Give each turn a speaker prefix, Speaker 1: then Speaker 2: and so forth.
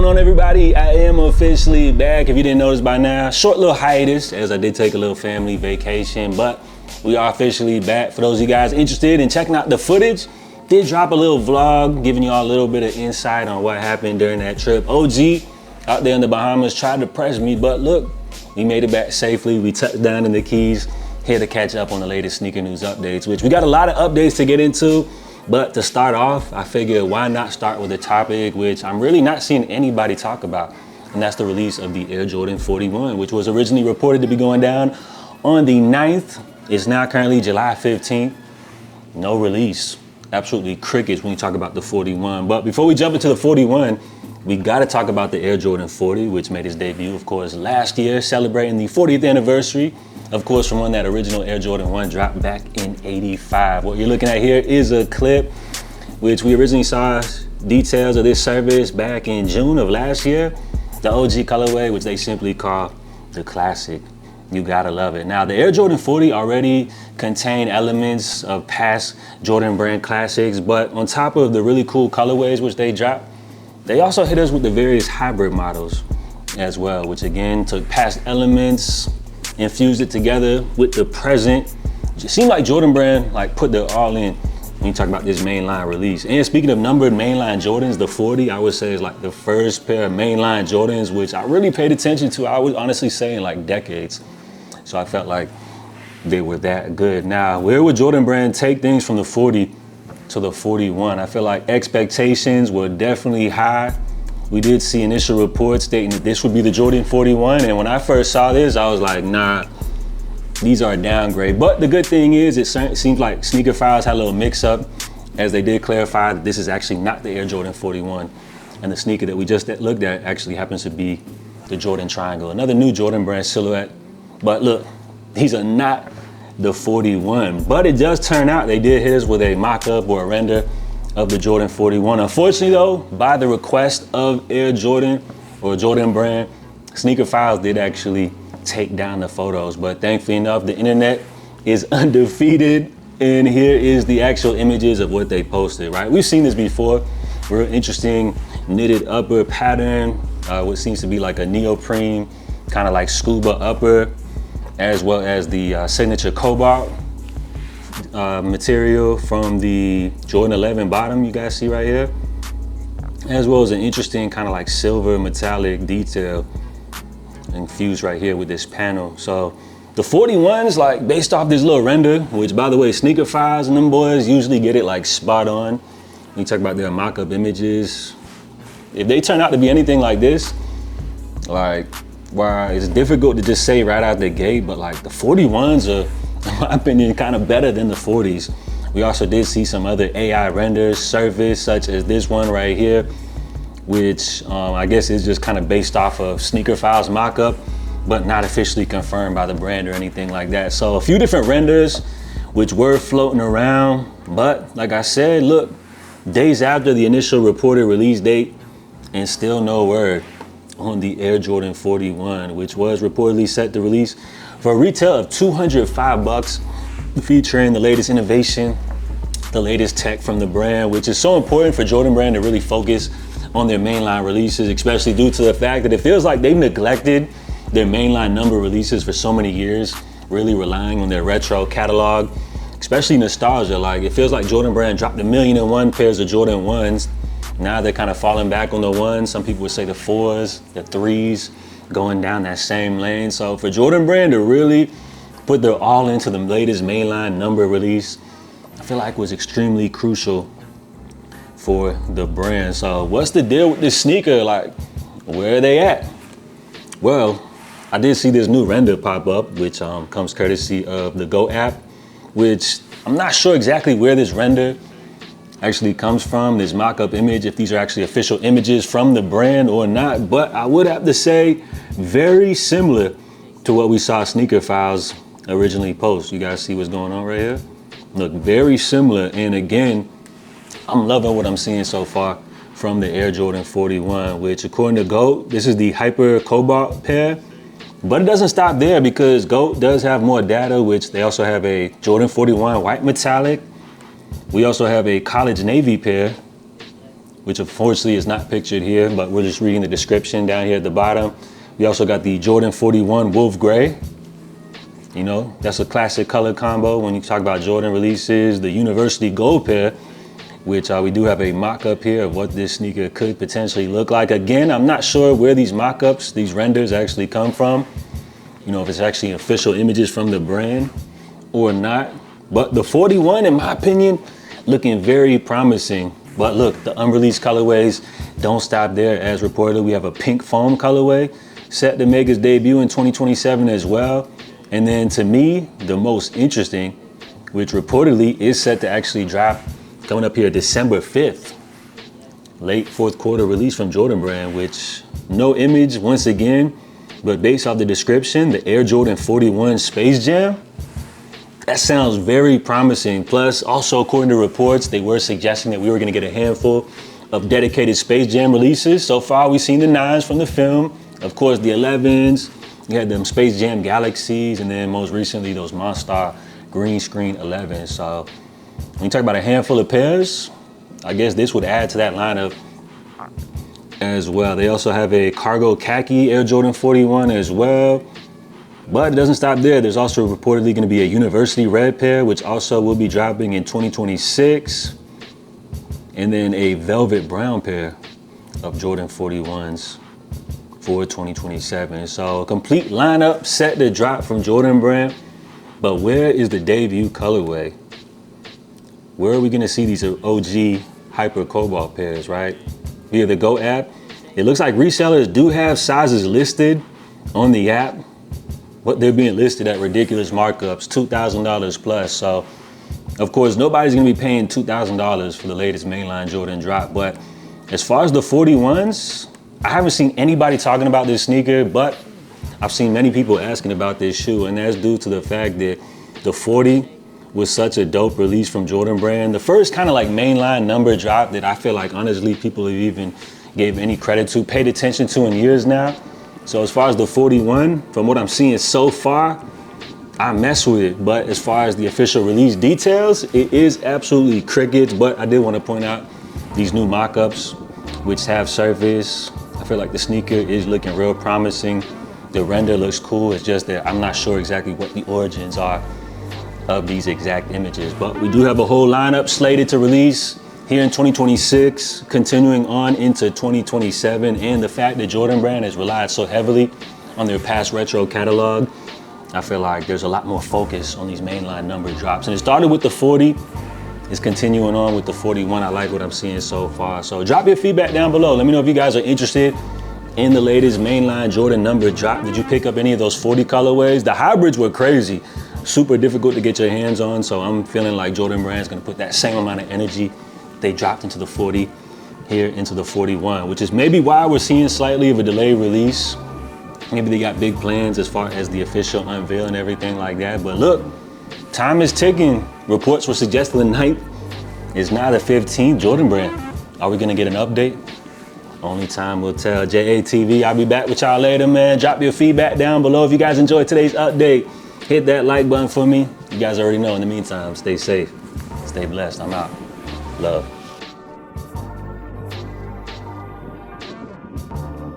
Speaker 1: going on, everybody? I am officially back. If you didn't notice by now, short little hiatus as I did take a little family vacation, but we are officially back. For those of you guys interested in checking out the footage, did drop a little vlog giving you all a little bit of insight on what happened during that trip. OG out there in the Bahamas tried to press me, but look, we made it back safely. We touched down in the Keys, here to catch up on the latest sneaker news updates, which we got a lot of updates to get into. But to start off, I figured why not start with a topic which I'm really not seeing anybody talk about, and that's the release of the Air Jordan 41, which was originally reported to be going down on the 9th. It's now currently July 15th. No release. Absolutely crickets when you talk about the 41. But before we jump into the 41, we got to talk about the Air Jordan 40, which made its debut, of course, last year, celebrating the 40th anniversary, of course, from when that original Air Jordan 1 dropped back in '85. What you're looking at here is a clip which we originally saw details of this service back in June of last year, the OG colorway, which they simply call the Classic. You gotta love it. Now, the Air Jordan 40 already contained elements of past Jordan brand classics, but on top of the really cool colorways which they dropped, they also hit us with the various hybrid models as well, which again took past elements, infused it together with the present. It seemed like Jordan brand put the all in when you talk about this mainline release. And speaking of numbered mainline Jordans, the 40 I would say is like the first pair of mainline Jordans which I really paid attention to, I would honestly say, in like decades. So I felt like they were that good. Now, where would Jordan brand take things from the 40 to the 41? I feel like expectations were definitely high. We did see initial reports stating that this would be the Jordan 41, and when I first saw this, I was like, nah, these are a downgrade. But the good thing is, it seems like Sneaker Files had a little mix-up, as they did clarify that this is actually not the Air Jordan 41, and the sneaker that we just looked at actually happens to be the Jordan Triangle, another new Jordan brand silhouette. But look, these are not the 41, but it does turn out they did hit us with a mock-up or a render of the Jordan 41. Unfortunately though, by the request of Air Jordan or Jordan brand, Sneaker Files did actually take down the photos, but thankfully enough, the internet is undefeated, and here is the actual images of what they posted, right? We've seen this before, real interesting knitted upper pattern, what seems to be like a neoprene, kind of like scuba upper, as well as the signature cobalt material from the Jordan 11 bottom you guys see right here, as well as an interesting kind of like silver metallic detail infused right here with this panel. So the 41s, like based off this little render, which by the way, Sneaker Files and them boys usually get it like spot on. When you talk about their mock-up images, if they turn out to be anything like this, like, wow, it's difficult to just say right out the gate, but like the 41s are, in my opinion, kind of better than the 40s. We also did see some other AI renders surface, such as this one right here, which I guess is just kind of based off of Sneaker Files mock-up, but not officially confirmed by the brand or anything like that. So a few different renders which were floating around, but like I said, look, days after the initial reported release date, and still no word on the Air Jordan 41, which was reportedly set to release for a retail of $205, featuring the latest innovation, the latest tech from the brand, which is so important for Jordan brand to really focus on their mainline releases, especially due to the fact that it feels like they've neglected their mainline number releases for so many years, really relying on their retro catalog, especially nostalgia. Like, it feels like Jordan brand dropped 1,000,001 pairs of Jordan 1s. Now they're kind of falling back on the 1s. Some people would say the 4s, the 3s, going down that same lane. So for Jordan brand to really put their all into the latest mainline number release, I feel like was extremely crucial for the brand. So what's the deal with this sneaker? Like, where are they at? Well, I did see this new render pop up, which comes courtesy of the Go app, which I'm not sure exactly where this render actually comes from, this mock-up image, if these are actually official images from the brand or not, but I would have to say very similar to what we saw Sneaker Files originally post. You guys see what's going on right here? Look, very similar. And again, I'm loving what I'm seeing so far from the Air Jordan 41, which according to GOAT, this is the Hyper Cobalt pair. But it doesn't stop there, because GOAT does have more data, which they also have a Jordan 41 white metallic. We also have a college navy pair, which unfortunately is not pictured here, but we're just reading the description down here at the bottom. We also got the Jordan 41 Wolf Gray. You know, that's a classic color combo when you talk about Jordan releases. The University Gold pair, which we do have a mock-up here of what this sneaker could potentially look like. Again, I'm not sure where these mock-ups, these renders actually come from. You know, if it's actually official images from the brand or not. But the 41, in my opinion, looking very promising. But look, the unreleased colorways don't stop there. As reported, we have a pink foam colorway set to make its debut in 2027 as well. And then to me, the most interesting, which reportedly is set to actually drop coming up here December 5th, late fourth quarter release from Jordan Brand, which no image once again, but based off the description, the Air Jordan 41 Space Jam, that sounds very promising. Plus, also according to reports, they were suggesting that we were gonna get a handful of dedicated Space Jam releases. So far, we've seen the 9s from the film, of course the 11s, you had them Space Jam Galaxies, and then most recently those Monster green screen 11s. So when you talk about a handful of pairs, I guess this would add to that lineup as well. They also have a cargo khaki Air Jordan 41 as well. But it doesn't stop there. There's also reportedly gonna be a University Red pair, which also will be dropping in 2026. And then a Velvet Brown pair of Jordan 41s for 2027. So a complete lineup set to drop from Jordan Brand. But where is the debut colorway? Where are we gonna see these OG Hyper Cobalt pairs, right? Via the Go app. It looks like resellers do have sizes listed on the app, but they're being listed at ridiculous markups, $2,000 plus. So of course, nobody's gonna be paying $2,000 for the latest mainline Jordan drop. But as far as the 41s, I haven't seen anybody talking about this sneaker, but I've seen many people asking about this shoe, and that's due to the fact that the 40 was such a dope release from Jordan Brand. The first kind of like mainline number drop that I feel like honestly people have even gave any credit to, paid attention to in years now. So as far as the 41, from what I'm seeing so far, I mess with it. But as far as the official release details, it is absolutely crickets. But I did want to point out these new mock-ups, which have surfaced. I feel like the sneaker is looking real promising. The render looks cool. It's just that I'm not sure exactly what the origins are of these exact images. But we do have a whole lineup slated to release here in 2026, continuing on into 2027. And the fact that Jordan Brand has relied so heavily on their past retro catalog, I feel like there's a lot more focus on these mainline number drops. And it started with the 40, it's continuing on with the 41. I like what I'm seeing so far. So drop your feedback down below. Let me know if you guys are interested in the latest mainline Jordan number drop. Did you pick up any of those 40 colorways? The hybrids were crazy, super difficult to get your hands on. So I'm feeling like Jordan Brand's gonna put that same amount of energy they dropped into the 40 here into the 41, which is maybe why we're seeing slightly of a delayed release. Maybe they got big plans as far as the official unveil and everything like that. But look, time is ticking. Reports were suggesting the 9th is now the 15th. Jordan Brand, are we gonna get an update? Only time will tell. JATV, I'll be back with y'all later, man. Drop your feedback down below. If you guys enjoyed today's update, hit that like button for me. You guys already know. In the meantime, stay safe, stay blessed. I'm out. Love.